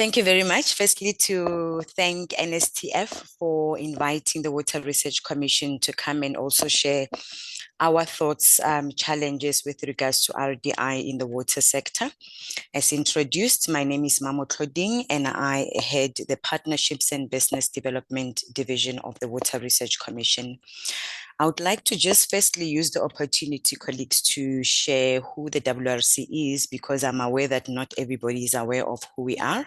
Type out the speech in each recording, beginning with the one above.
Thank you very much. Firstly, to thank NSTF for inviting the Water Research Commission to come and also share our thoughts, challenges with regards to RDI in the water sector. As introduced, my name is Mamohloding and I head the Partnerships and Business Development Division of the Water Research Commission. I would like to just firstly use the opportunity, colleagues, to share who the WRC is, because I'm aware that not everybody is aware of who we are.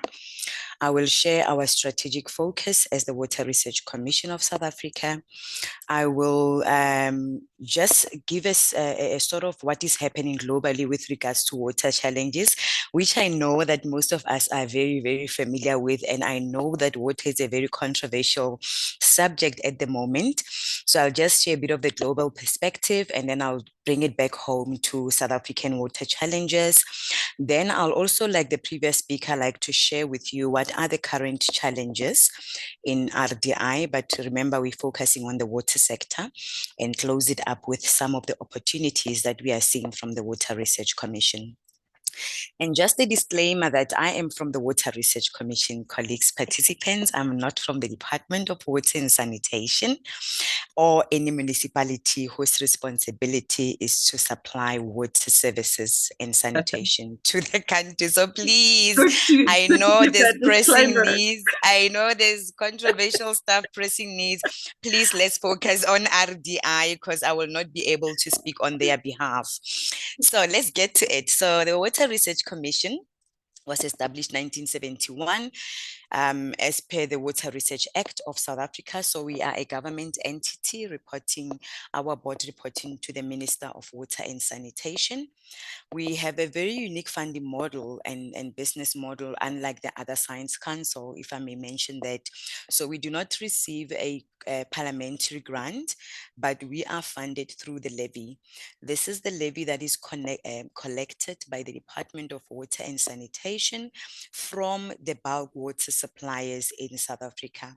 I will share our strategic focus as the Water Research Commission of South Africa. I will just give us a sort of what is happening globally with regards to water challenges, which I know that most of us are very, very familiar with. And I know that water is a very controversial subject at the moment. So I'll just share a bit of the global perspective, and then I'll bring it back home to South African water challenges. Then I'll also, like the previous speaker, like to share with you what are the current challenges in RDI, but remember we're focusing on the water sector, and close it up with some of the opportunities that we are seeing from the Water Research Commission. And just a disclaimer that I am from the Water Research Commission, colleagues, participants. I'm not from the Department of Water and Sanitation or any municipality whose responsibility is to supply water services and sanitation to the country. So please, I know there's pressing needs. I know there's controversial stuff, pressing needs. Please, let's focus on RDI because I will not be able to speak on their behalf. So let's get to it. So the Water Research Commission was established 1971 as per the Water Research Act of South Africa. So we are a government entity reporting, our board reporting to the Minister of Water and Sanitation. We have a very unique funding model and business model, unlike the other science council, if I may mention that. So we do not receive a parliamentary grant, but we are funded through the levy. This is the levy that is collected by the Department of Water and Sanitation from the bulk water suppliers in South Africa.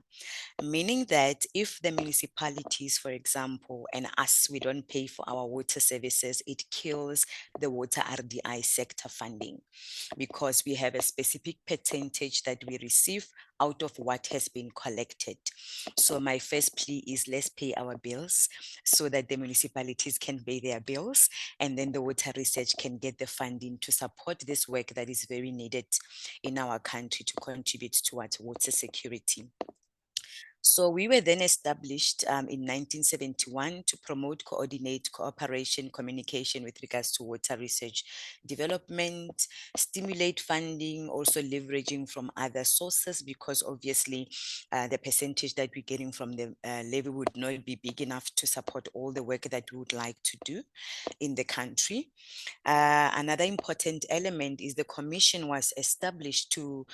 Meaning that if the municipalities, for example, and us, we don't pay for our water services, it kills the Water RDI sector funding, because we have a specific percentage that we receive out of what has been collected. So my first plea is, let's pay our bills so that the municipalities can pay their bills, and then the Water Research can get the funding to support this work that is very needed in our country to contribute towards water security. So we were then established in 1971 to promote, coordinate, cooperation, communication with regards to water research development, stimulate funding, also leveraging from other sources, because obviously the percentage that we're getting from the levy would not be big enough to support all the work that we would like to do in the country. Another important element is the commission was established to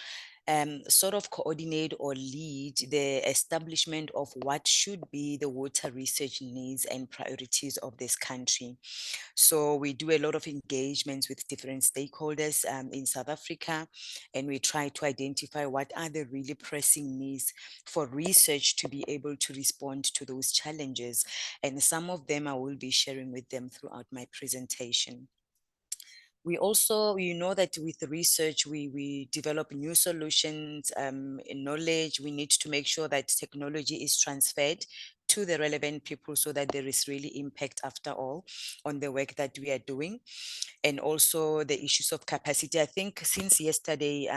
sort of coordinate or lead the establishment of what should be the water research needs and priorities of this country. So we do a lot of engagements with different stakeholders in South Africa, and we try to identify what are the really pressing needs for research to be able to respond to those challenges. And some of them I will be sharing with them throughout my presentation. We also, you know that with the research, we develop new solutions, knowledge. We need to make sure that technology is transferred to the relevant people so that there is really impact after all on the work that we are doing. And also the issues of capacity. I think since yesterday,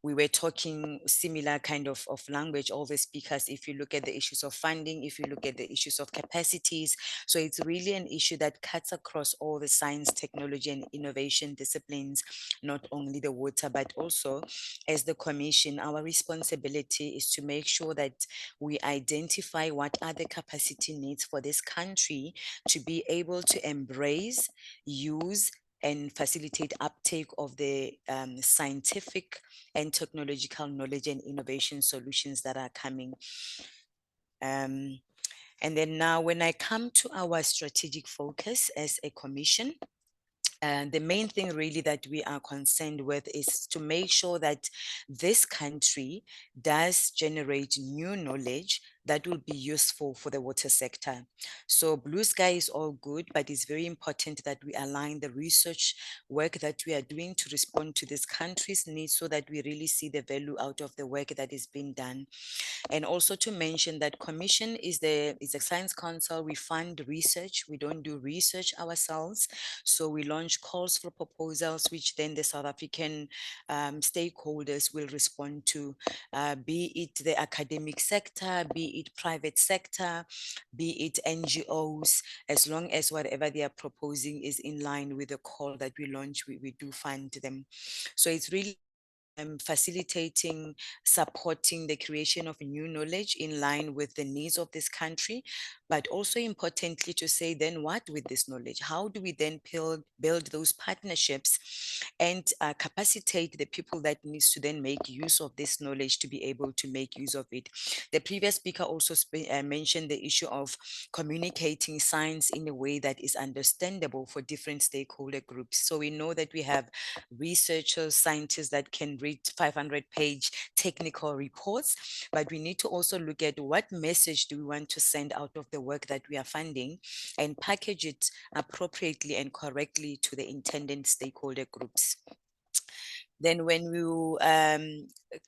we were talking similar kind of language, all the speakers, if you look at the issues of funding, if you look at the issues of capacities. So it's really an issue that cuts across all the science, technology, and innovation disciplines, not only the water, but also as the commission, our responsibility is to make sure that we identify what are the capacity needs for this country to be able to embrace, use, and facilitate uptake of the scientific and technological knowledge and innovation solutions that are coming. And then now when I come to our strategic focus as a commission, the main thing really that we are concerned with is to make sure that this country does generate new knowledge that will be useful for the water sector. So blue sky is all good, but it's very important that we align the research work that we are doing to respond to this country's needs so that we really see the value out of the work that is being done. And also to mention that Commission is a science council. We fund research. We don't do research ourselves. So we launch calls for proposals, which then the South African stakeholders will respond to, be it the academic sector, be it private sector, be it NGOs, as long as whatever they are proposing is in line with the call that we launch, we do fund them. So it's really facilitating, supporting the creation of new knowledge in line with the needs of this country, but also importantly to say then what with this knowledge? How do we then build those partnerships and capacitate the people that needs to then make use of this knowledge to be able to make use of it? The previous speaker also mentioned the issue of communicating science in a way that is understandable for different stakeholder groups. So we know that we have researchers, scientists that can read 500-page technical reports, but we need to also look at what message do we want to send out of the work that we are funding and package it appropriately and correctly to the intended stakeholder groups. Then when we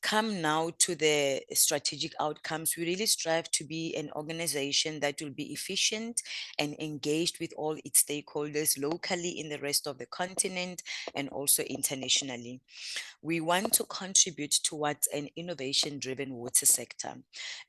come now to the strategic outcomes, we really strive to be an organization that will be efficient and engaged with all its stakeholders locally in the rest of the continent and also internationally. We want to contribute towards an innovation-driven water sector,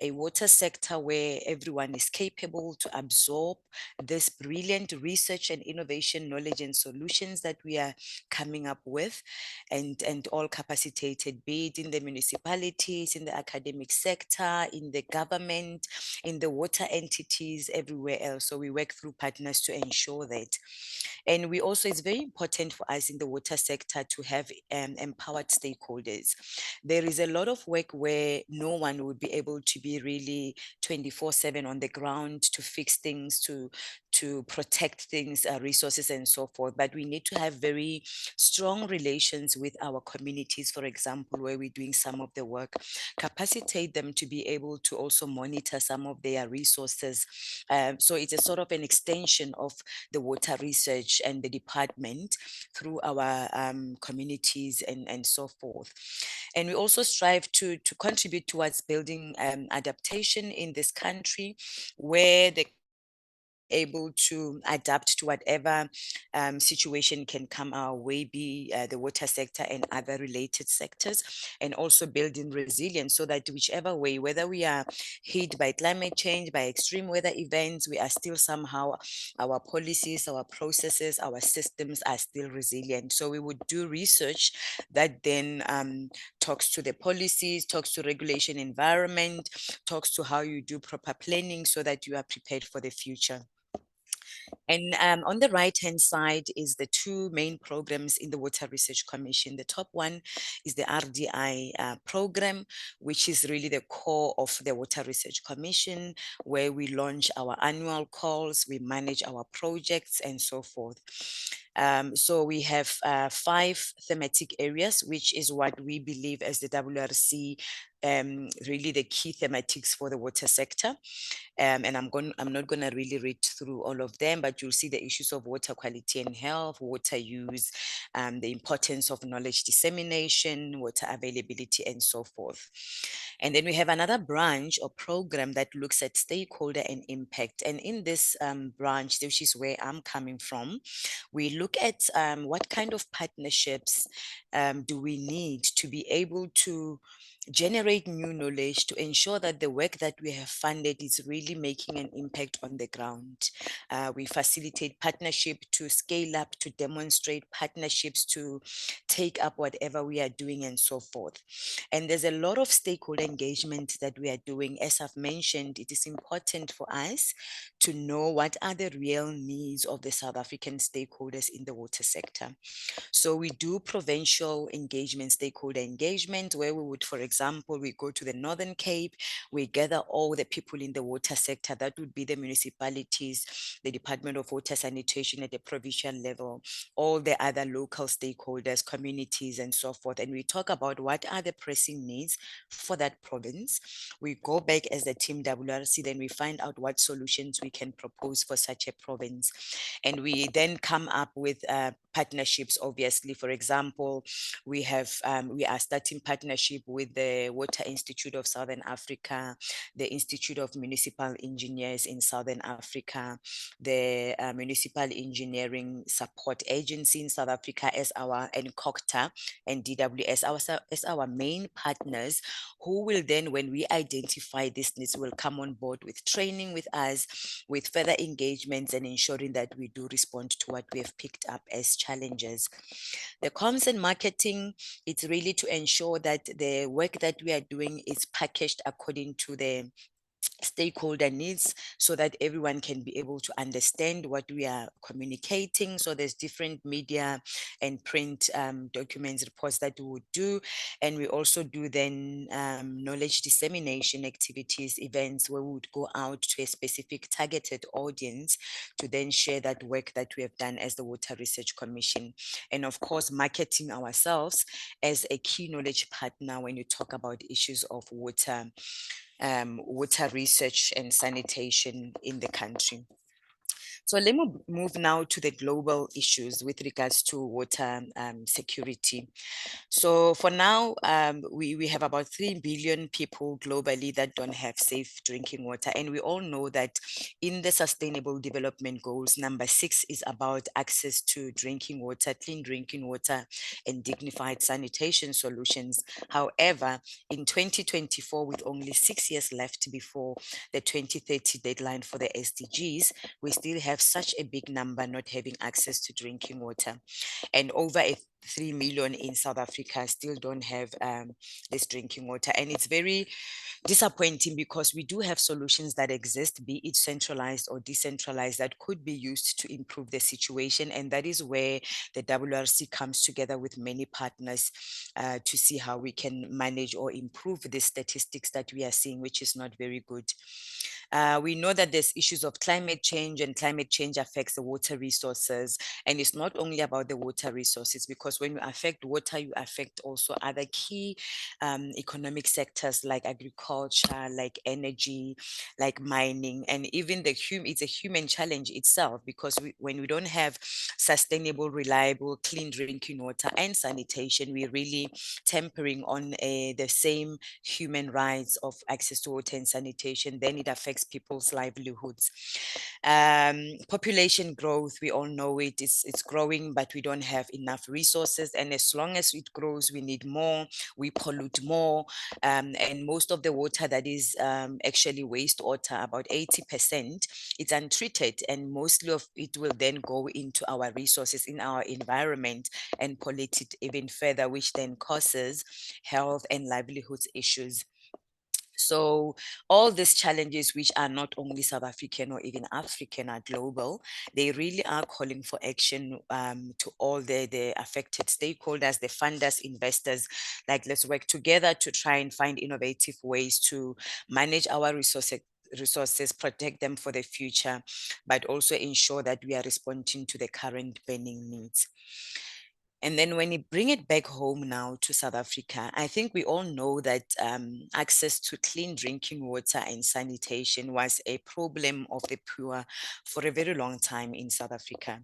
a water sector where everyone is capable to absorb this brilliant research and innovation knowledge and solutions that we are coming up with, and all capacitated, be it in the municipalities, in the academic sector, in the government, in the water entities, everywhere else. So we work through partners to ensure that. And we also, it's very important for us in the water sector to have empowered stakeholders. There is a lot of work where no one would be able to be really 24/7 on the ground to fix things, to protect things, resources and so forth. But we need to have very strong relations with our communities, for example, where we're doing some of the work, capacitate them to be able to also monitor some of their resources. So it's a sort of an extension of the water research and the department through our communities and so forth. And we also strive to contribute towards building adaptation in this country, where the able to adapt to whatever situation can come our way, be the water sector and other related sectors, and also building resilience so that whichever way, whether we are hit by climate change, by extreme weather events, we are still somehow, our policies, our processes, our systems are still resilient. So we would do research that then talks to the policies, talks to regulation environment, talks to how you do proper planning so that you are prepared for the future. And on the right-hand side is the two main programs in the Water Research Commission. The top one is the RDI program, which is really the core of the Water Research Commission, where we launch our annual calls, we manage our projects and so forth. So we have 5 thematic areas, which is what we believe as the WRC really the key thematics for the water sector. And I'm not going to really read through all of them, but you'll see the issues of water quality and health, water use, the importance of knowledge dissemination, water availability, and so forth. And then we have another branch or program that looks at stakeholder and impact. And in this branch, which is where I'm coming from, we look at what kind of partnerships do we need to be able to generate new knowledge to ensure that the work that we have funded is really making an impact on the ground. We facilitate partnership to scale up, to demonstrate partnerships, to take up whatever we are doing and so forth. And there's a lot of stakeholder engagement that we are doing. As I've mentioned, it is important for us to know what are the real needs of the South African stakeholders in the water sector. So we do provincial engagement, stakeholder engagement, where we would, for example, we go to the Northern Cape, we gather all the people in the water sector. That would be the municipalities, the Department of Water Sanitation at the provincial level, all the other local stakeholders, communities, and so forth. And we talk about what are the pressing needs for that that province. We go back as a team WRC, then we find out what solutions we can propose for such a province. And we then come up with partnerships, obviously. For example, we are starting partnership with the Water Institute of Southern Africa, the Institute of Municipal Engineers in Southern Africa, the Municipal Engineering Support Agency in South Africa and COCTA and DWS as our main partners, who will then, when we identify this needs, will come on board with training with us, with further engagements, and ensuring that we do respond to what we have picked up as challenges. The comms and marketing, it's really to ensure that the work that we are doing is packaged according to the stakeholder needs, so that everyone can be able to understand what we are communicating. So there's different media and print documents, reports that we would do. And we also do then knowledge dissemination activities, events where we would go out to a specific targeted audience to then share that work that we have done as the Water Research Commission. And of course, marketing ourselves as a key knowledge partner when you talk about issues of water research and sanitation in the country. So let me move now to the global issues with regards to water security. So for now, we have about 3 billion people globally that don't have safe drinking water. And we all know that in the Sustainable Development Goals, number 6 is about access to drinking water, clean drinking water, and dignified sanitation solutions. However, in 2024, with only 6 years left before the 2030 deadline for the SDGs, we still have such a big number not having access to drinking water. And over 3 million in South Africa still don't have this drinking water. And it's very disappointing because we do have solutions that exist, be it centralized or decentralized, that could be used to improve the situation. And that is where the WRC comes together with many partners to see how we can manage or improve the statistics that we are seeing, which is not very good. We know that there's issues of climate change, and climate change affects the water resources. And it's not only about the water resources, because when you affect water, you affect also other key economic sectors like agriculture, like energy, like mining, and even it's a human challenge itself, because when we don't have sustainable, reliable, clean drinking water and sanitation, we're really tempering on the same human rights of access to water and sanitation. Then it affects people's livelihoods. Population growth, we all know it's growing, but we don't have enough resources. And as long as it grows, we need more, we pollute more. And most of the water that is actually wastewater, about 80%, it's untreated. And mostly of it will then go into our resources, in our environment, and pollute it even further, which then causes health and livelihoods issues. So all these challenges, which are not only South African or even African, are global. They really are calling for action to all the affected stakeholders, the funders, investors. Like, let's work together to try and find innovative ways to manage our resources, protect them for the future, but also ensure that we are responding to the current burning needs. And then when you bring it back home now to South Africa, I think we all know that access to clean drinking water and sanitation was a problem of the poor for a very long time in South Africa.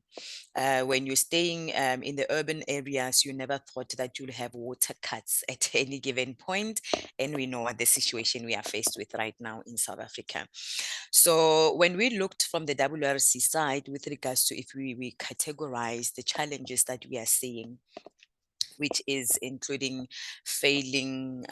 When you're staying in the urban areas, you never thought that you'll have water cuts at any given point. And we know what the situation we are faced with right now in South Africa. So when we looked from the WRC side with regards to if we categorize the challenges that we are seeing, which is including failing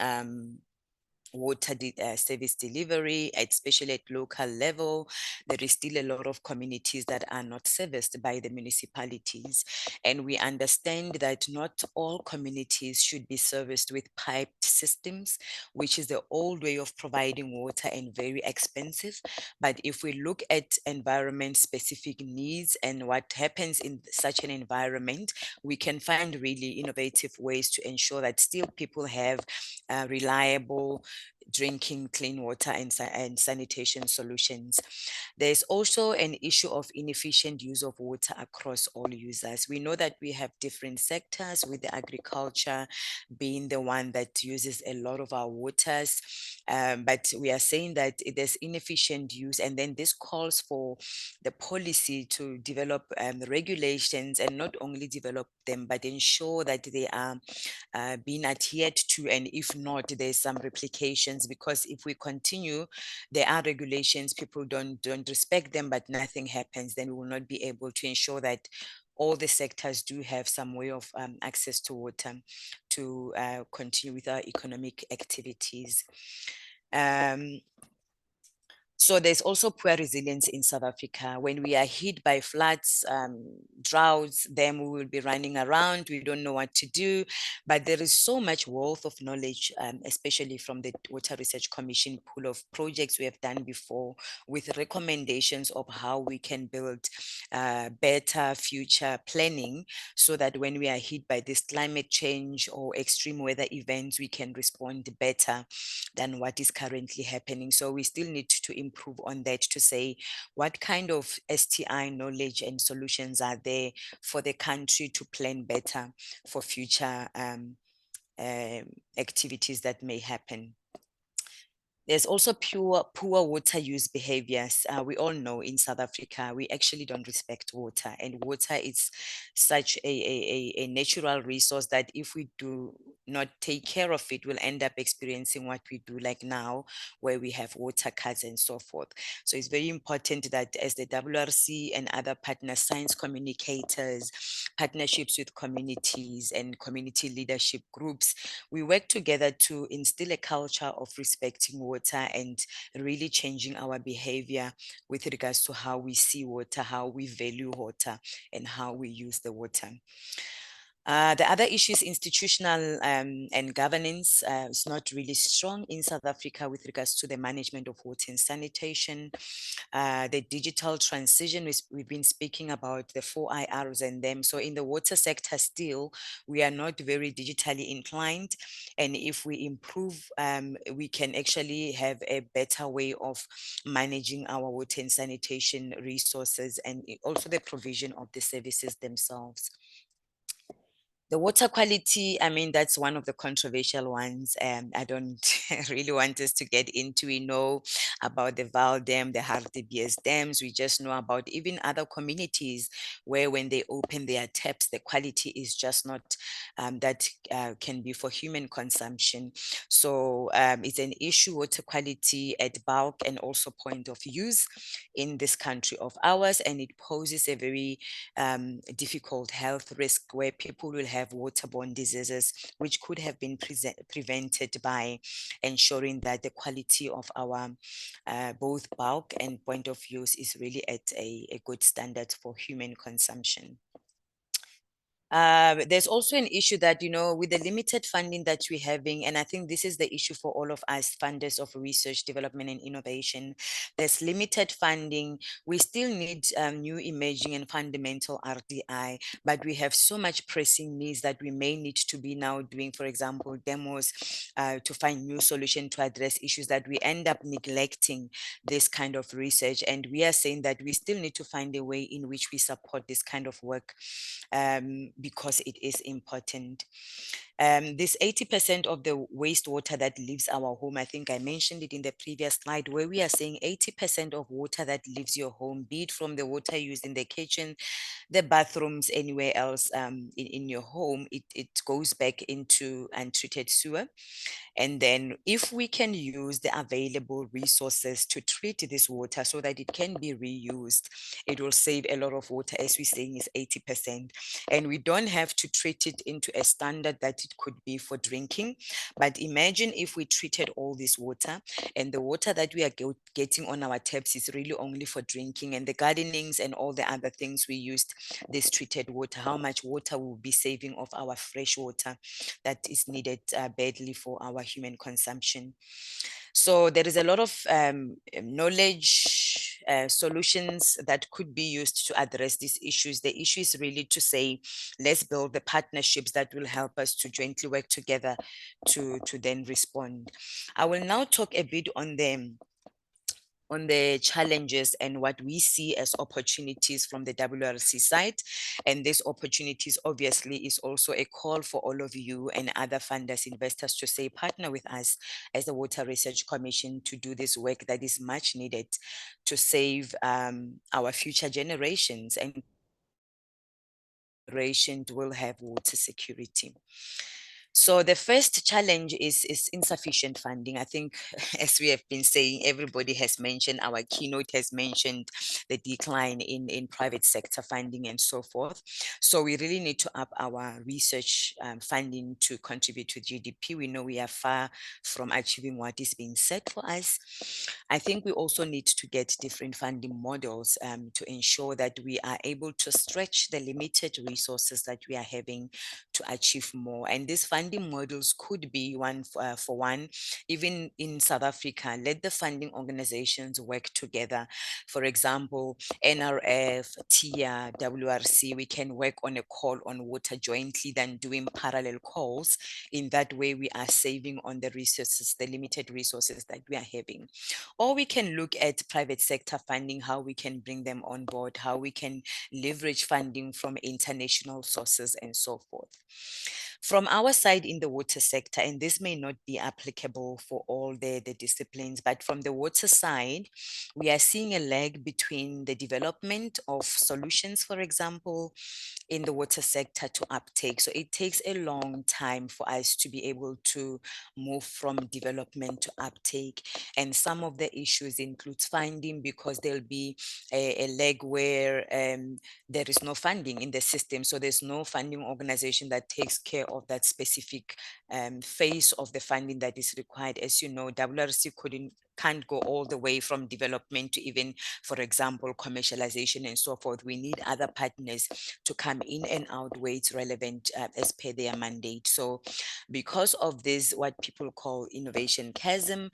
water service delivery, especially at local level. There is still a lot of communities that are not serviced by the municipalities. And we understand that not all communities should be serviced with piped systems, which is the old way of providing water and very expensive. But if we look at environment specific needs and what happens in such an environment, we can find really innovative ways to ensure that still people have reliable, drinking clean water and sanitation solutions. There's also an issue of inefficient use of water across all users. We know that we have different sectors, with the agriculture being the one that uses a lot of our waters. But we are saying that there's inefficient use, and then this calls for the policy to develop regulations, and not only develop them, but ensure that they are being adhered to, and if not, there's some replications, because if we continue, there are regulations, people don't respect them, but nothing happens, then we will not be able to ensure that all the sectors do have some way of access to water to continue with our economic activities. So there's also poor resilience in South Africa. When we are hit by floods, droughts, then we will be running around. We don't know what to do. But there is so much wealth of knowledge, especially from the Water Research Commission pool of projects we have done before, with recommendations of how we can build better future planning, so that when we are hit by this climate change or extreme weather events, we can respond better than what is currently happening. So we still need to improve on that, to say what kind of STI knowledge and solutions are there for the country to plan better for future activities that may happen. There's also poor water use behaviors. We all know in South Africa, we actually don't respect water, and water is such a natural resource that if we do not take care of it, we'll end up experiencing what we do like now, where we have water cuts and so forth. So it's very important that as the WRC and other partner science communicators, partnerships with communities and community leadership groups, we work together to instill a culture of respecting water and really changing our behavior with regards to how we see water, how we value water, and how we use the water. The other issue is institutional and governance. It's not really strong in South Africa with regards to the management of water and sanitation. The digital transition, we've been speaking about the 4 IRs and them. So in the water sector still, we are not very digitally inclined. And if we improve, we can actually have a better way of managing our water and sanitation resources, and also the provision of the services themselves. The water quality, I mean, that's one of the controversial ones. I don't really want us to get into. We know about the Val Dam, the Hartebees dams. We just know about even other communities where when they open their taps, the quality is just not that can be for human consumption. So it's an issue, water quality at bulk and also point of use in this country of ours. And it poses a very difficult health risk, where people will have waterborne diseases, which could have been prevented by ensuring that the quality of our both bulk and point of use is really at a good standard for human consumption. There's also an issue that, you know, with the limited funding that we're having, and I think this is the issue for all of us funders of research, development, and innovation, there's limited funding. We still need new emerging and fundamental RDI, but we have so much pressing needs that we may need to be now doing, for example, demos to find new solutions to address issues that we end up neglecting this kind of research. And we are saying that we still need to find a way in which we support this kind of work, because it is important. This 80% of the wastewater that leaves our home, I think I mentioned it in the previous slide, where we are saying 80% of water that leaves your home, be it from the water used in the kitchen, the bathrooms, anywhere else in your home, it goes back into untreated sewer. And then if we can use the available resources to treat this water so that it can be reused, it will save a lot of water, as we're saying is 80%. And we don't have to treat it into a standard that it could be for drinking. But imagine if we treated all this water, and the water that we are getting on our taps is really only for drinking, and the gardenings and all the other things we used this treated water, how much water we'll be saving of our fresh water that is needed badly for our human consumption. So there is a lot of knowledge solutions that could be used to address these issues. The issue is really to say, let's build the partnerships that will help us to jointly work together to then respond. I will now talk a bit on the challenges and what we see as opportunities from the WRC side. And this opportunities obviously is also a call for all of you and other funders, investors to say, partner with us as the Water Research Commission to do this work that is much needed to save our future generations, and generations will have water security. So the first challenge is insufficient funding. I think, as we have been saying, everybody has mentioned, our keynote has mentioned the decline in private sector funding and so forth. So we really need to up our research funding to contribute to GDP. We know we are far from achieving what is being set for us. I think we also need to get different funding models to ensure that we are able to stretch the limited resources that we are having to achieve more. And these funding models could be one for one, even in South Africa, let the funding organizations work together. For example, NRF, TIA, WRC, we can work on a call on water jointly than doing parallel calls. In that way, we are saving on the resources, the limited resources that we are having. Or we can look at private sector funding, how we can bring them on board, how we can leverage funding from international sources and so forth. From our side in the water sector, and this may not be applicable for all the disciplines, but from the water side, we are seeing a lag between the development of solutions, for example, in the water sector to uptake. So it takes a long time for us to be able to move from development to uptake. And some of the issues includes funding, because there'll be a leg where there is no funding in the system. So there's no funding organization that takes care of that specific phase of the funding that is required. As you know, WRC can't go all the way from development to even, for example, commercialization and so forth. We need other partners to come in and out where it's relevant as per their mandate. So because of this, what people call innovation chasm,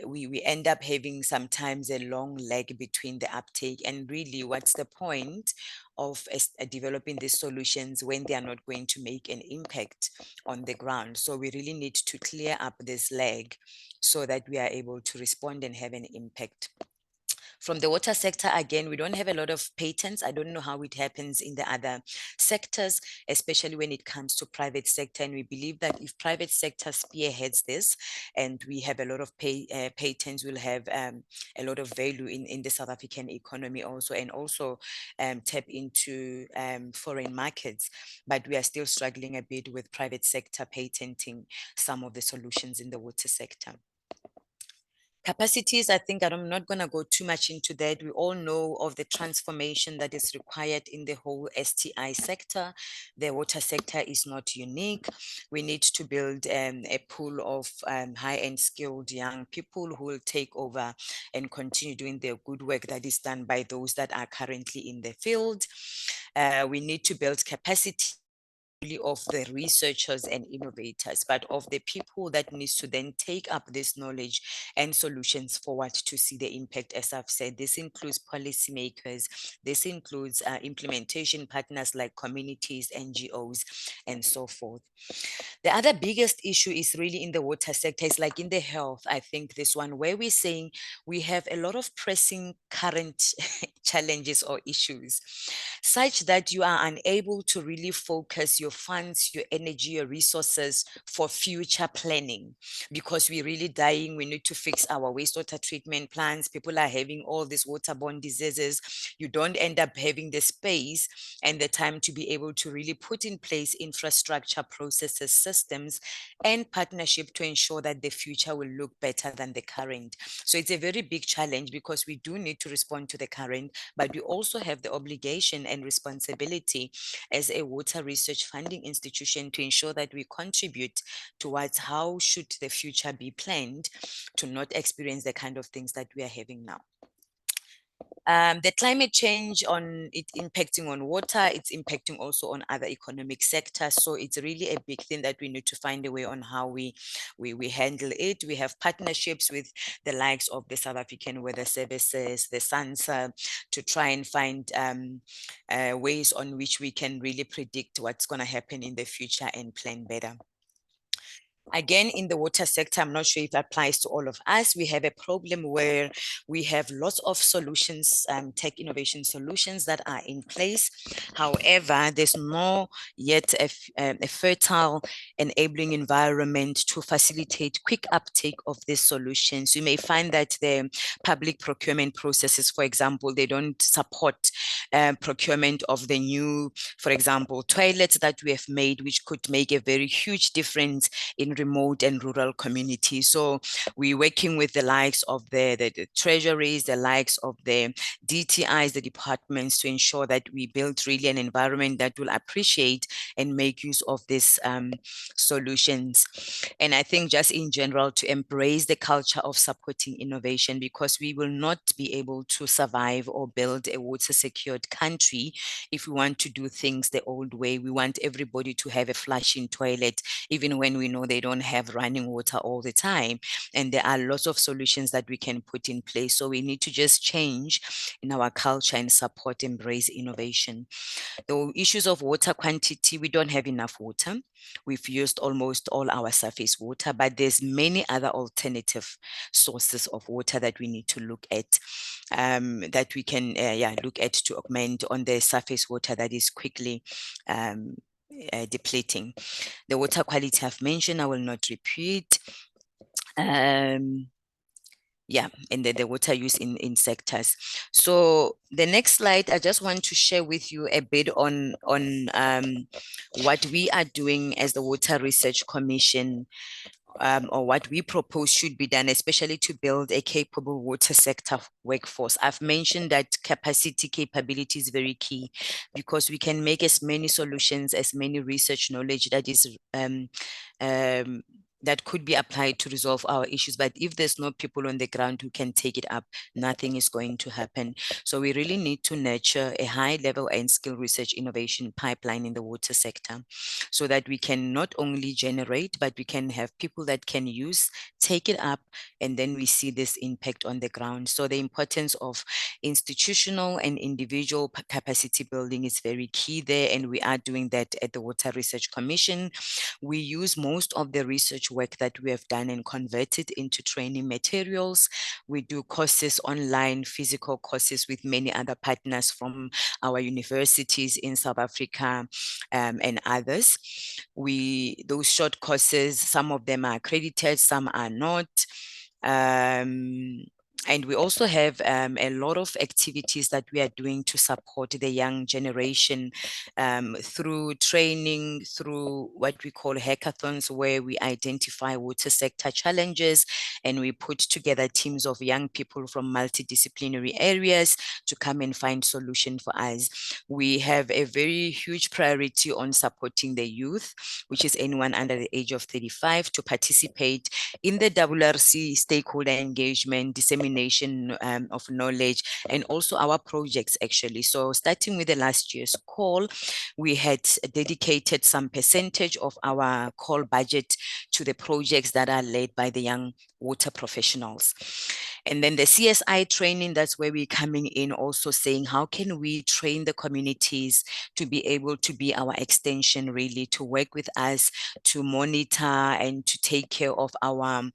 we end up having sometimes a long lag between the uptake. And really, what's the point of developing these solutions when they are not going to make an impact on the ground? So we really need to clear up this lag so that we are able to respond and have an impact. From the water sector, again, we don't have a lot of patents. I don't know how it happens in the other sectors, especially when it comes to private sector. And we believe that if private sector spearheads this, and we have a lot of patents, we'll have a lot of value in the South African economy also, and also tap into foreign markets. But we are still struggling a bit with private sector patenting some of the solutions in the water sector. Capacities, I think I'm not going to go too much into that. We all know of the transformation that is required in the whole STI sector. The water sector is not unique. We need to build a pool of high-end skilled young people who will take over and continue doing the good work that is done by those that are currently in the field. We need to build capacity of the researchers and innovators, but of the people that needs to then take up this knowledge and solutions forward to see the impact. As I've said, this includes policymakers, this includes implementation partners like communities, NGOs, and so forth. The other biggest issue is really in the water sector. It's like in the health, I think this one, where we're saying we have a lot of pressing current challenges or issues, such that you are unable to really focus your funds, your energy, your resources for future planning, because we're really dying. We need to fix our wastewater treatment plants. People are having all these waterborne diseases. You don't end up having the space and the time to be able to really put in place infrastructure, processes, systems, and partnership to ensure that the future will look better than the current. So it's a very big challenge, because we do need to respond to the current, but we also have the obligation and responsibility as a water research funding institution to ensure that we contribute towards how should the future be planned to not experience the kind of things that we are having now. The climate change on it impacting on water, it's impacting also on other economic sectors. So it's really a big thing that we need to find a way on how we handle it. We have partnerships with the likes of the South African Weather Services, the SANSA, to try and find ways on which we can really predict what's going to happen in the future and plan better. Again, in the water sector, I'm not sure if it applies to all of us. We have a problem where we have lots of solutions, tech innovation solutions that are in place. However, there's no yet a fertile enabling environment to facilitate quick uptake of these solutions. You may find that the public procurement processes, for example, they don't support procurement of the new, for example, toilets that we have made, which could make a very huge difference in remote and rural communities. So we're working with the likes of the treasuries, the likes of the DTIs, the departments, to ensure that we build really an environment that will appreciate and make use of these solutions. And I think just in general, to embrace the culture of supporting innovation, because we will not be able to survive or build a water secured country if we want to do things the old way. We want everybody to have a flushing toilet, even when we know they don't have running water all the time. And there are lots of solutions that we can put in place. So we need to just change in our culture and support, embrace innovation. The issues of water quantity, we don't have enough water. We've used almost all our surface water, but there's many other alternative sources of water that we need to look at, that we can look at to augment on the surface water that is quickly depleting. The water quality I've mentioned, I will not repeat. Yeah, and the water use in sectors. So the next slide, I just want to share with you a bit on what we are doing as the Water Research Commission, or what we propose should be done, especially to build a capable water sector workforce. I've mentioned that capability is very key, because we can make as many solutions, as many research knowledge that is that could be applied to resolve our issues. But if there's no people on the ground who can take it up, nothing is going to happen. So we really need to nurture a high level and skill research innovation pipeline in the water sector, so that we can not only generate, but we can have people that can use, take it up, and then we see this impact on the ground. So the importance of institutional and individual capacity building is very key there. And we are doing that at the Water Research Commission. We use most of the research work that we have done and convert it into training materials. We do courses online, physical courses with many other partners from our universities in South Africa and others. Those short courses, some of them are accredited, some are not. And we also have a lot of activities that we are doing to support the young generation through training, through what we call hackathons, where we identify water sector challenges and we put together teams of young people from multidisciplinary areas to come and find solutions for us. We have a very huge priority on supporting the youth, which is anyone under the age of 35, to participate in the WRC stakeholder engagement, dissemination of knowledge, and also our projects actually. So starting with the last year's call, we had dedicated some percentage of our call budget to the projects that are led by the young water professionals. And then the CSI training, that's where we're coming in, also saying, how can we train the communities to be able to be our extension, really, to work with us, to monitor and to take care of our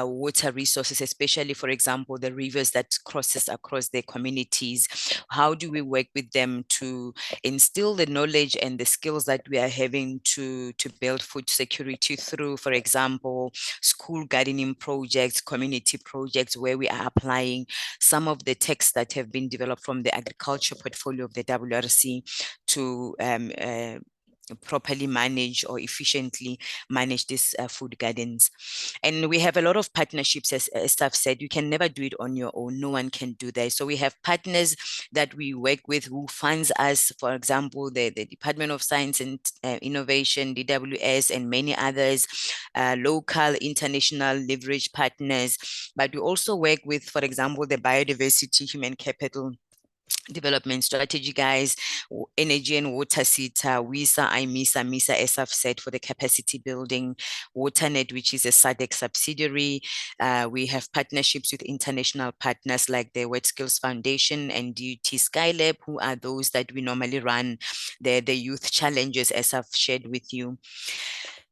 water resources, especially, for example, the rivers that crosses across their communities. How do we work with them to instill the knowledge and the skills that we are having to build food security through, for example, school gardening projects, community projects, where we are applying some of the texts that have been developed from the agriculture portfolio of the WRC to properly manage or efficiently manage these food gardens. And we have a lot of partnerships, as I've said. You can never do it on your own. No one can do that. So we have partners that we work with who funds us, for example, the Department of Science and Innovation, DWS, and many others, local, international leverage partners. But we also work with, for example, the Biodiversity Human Capital Development Strategy guys, Energy and Water Sita, WISA, IMISA, MISA, as I've said, for the capacity building, WaterNet, which is a SADC subsidiary. We have partnerships with international partners like the Wet Skills Foundation and DUT Skylab, who are those that we normally run the youth challenges, as I've shared with you.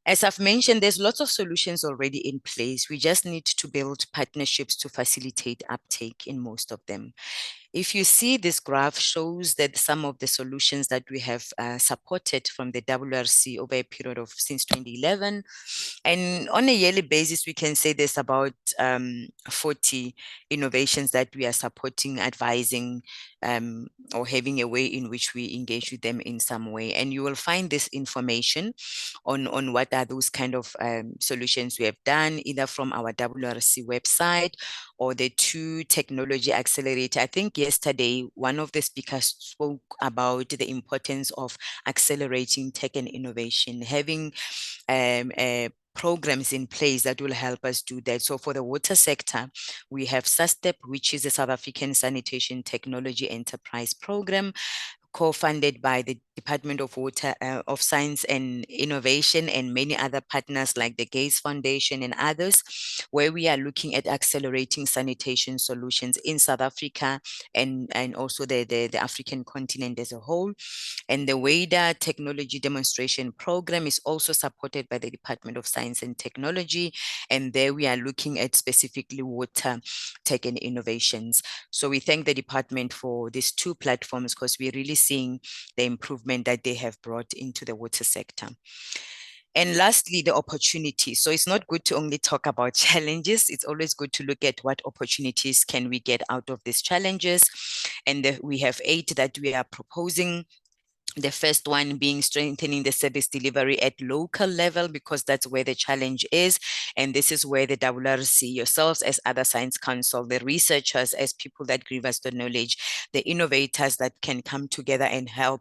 As I've mentioned, there's lots of solutions already in place. We just need to build partnerships to facilitate uptake in most of them. If you see, this graph shows that some of the solutions that we have supported from the WRC over a period of since 2011, and on a yearly basis, we can say there's about 40 innovations that we are supporting, advising, or having a way in which we engage with them in some way. And you will find this information on what are those kind of solutions we have done, either from our WRC website or the 2 Technology Accelerator. I think yesterday, one of the speakers spoke about the importance of accelerating tech and innovation, having programs in place that will help us do that. So for the water sector, we have SASTEP, which is the South African Sanitation Technology Enterprise Program, co-funded by the Department of Water, of Science and Innovation, and many other partners like the Gates Foundation and others, where we are looking at accelerating sanitation solutions in South Africa and also the African continent as a whole. And the WADA Technology Demonstration Program is also supported by the Department of Science and Technology. And there we are looking at specifically water tech and innovations. So we thank the department for these 2 platforms, because we're really seeing the improvement that they have brought into the water sector. And lastly, the opportunities. So it's not good to only talk about challenges. It's always good to look at what opportunities can we get out of these challenges. And we have 8 that we are proposing. The first one being strengthening the service delivery at local level, because that's where the challenge is. And this is where the WRC, yourselves as other science council, the researchers as people that give us the knowledge, the innovators that can come together and help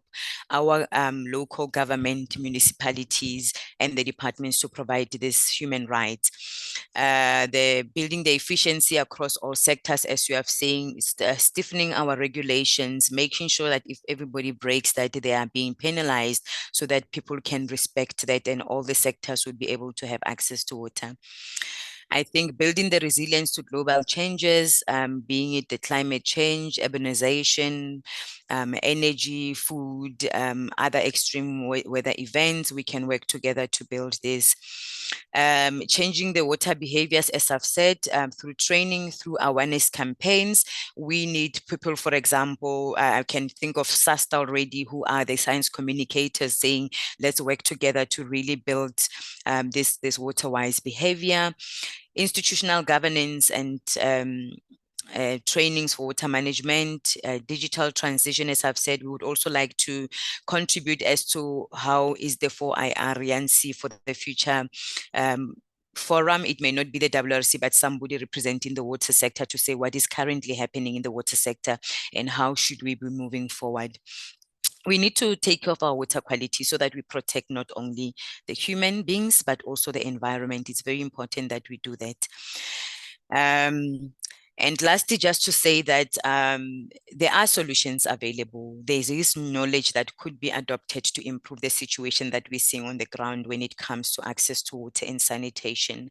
our local government, municipalities, and the departments to provide this human rights. The building the efficiency across all sectors, as you have seen, stiffening our regulations, making sure that if everybody breaks that, they are being penalized, so that people can respect that and all the sectors would be able to have access to water. I think building the resilience to global changes, being it the climate change, urbanization, energy, food, other extreme weather events, we can work together to build this. Changing the water behaviors, as I've said, through training, through awareness campaigns. We need people, for example, I can think of SASTA already, who are the science communicators, saying, let's work together to really build this water-wise behavior. Institutional governance and trainings for water management, digital transition, as I've said. We would also like to contribute as to how is the 4IR RIANC for the future forum. It may not be the WRC, but somebody representing the water sector to say what is currently happening in the water sector and how should we be moving forward. We need to take care of our water quality so that we protect not only the human beings, but also the environment. It's very important that we do that. And lastly, just to say that there are solutions available. There is knowledge that could be adopted to improve the situation that we're seeing on the ground when it comes to access to water and sanitation.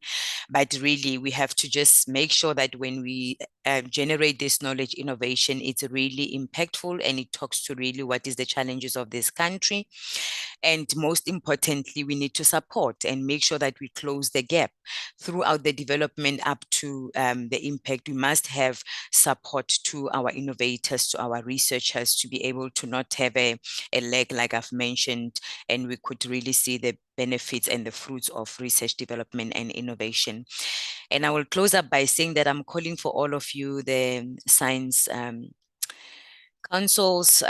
But really, we have to just make sure that when we generate this knowledge innovation, it's really impactful and it talks to really what is the challenges of this country. And most importantly, we need to support and make sure that we close the gap throughout the development up to the impact. We must have support to our innovators, to our researchers, to be able to not have a lag, like I've mentioned, and we could really see the benefits and the fruits of research development and innovation. And I will close up by saying that I'm calling for all of you, the science councils,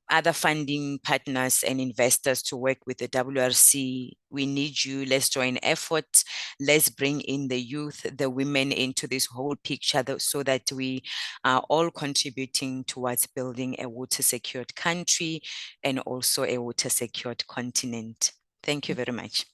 other funding partners and investors to work with the WRC. We need you. Let's join efforts. Let's bring in the youth, the women into this whole picture so that we are all contributing towards building a water-secured country and also a water-secured continent. Thank you very much.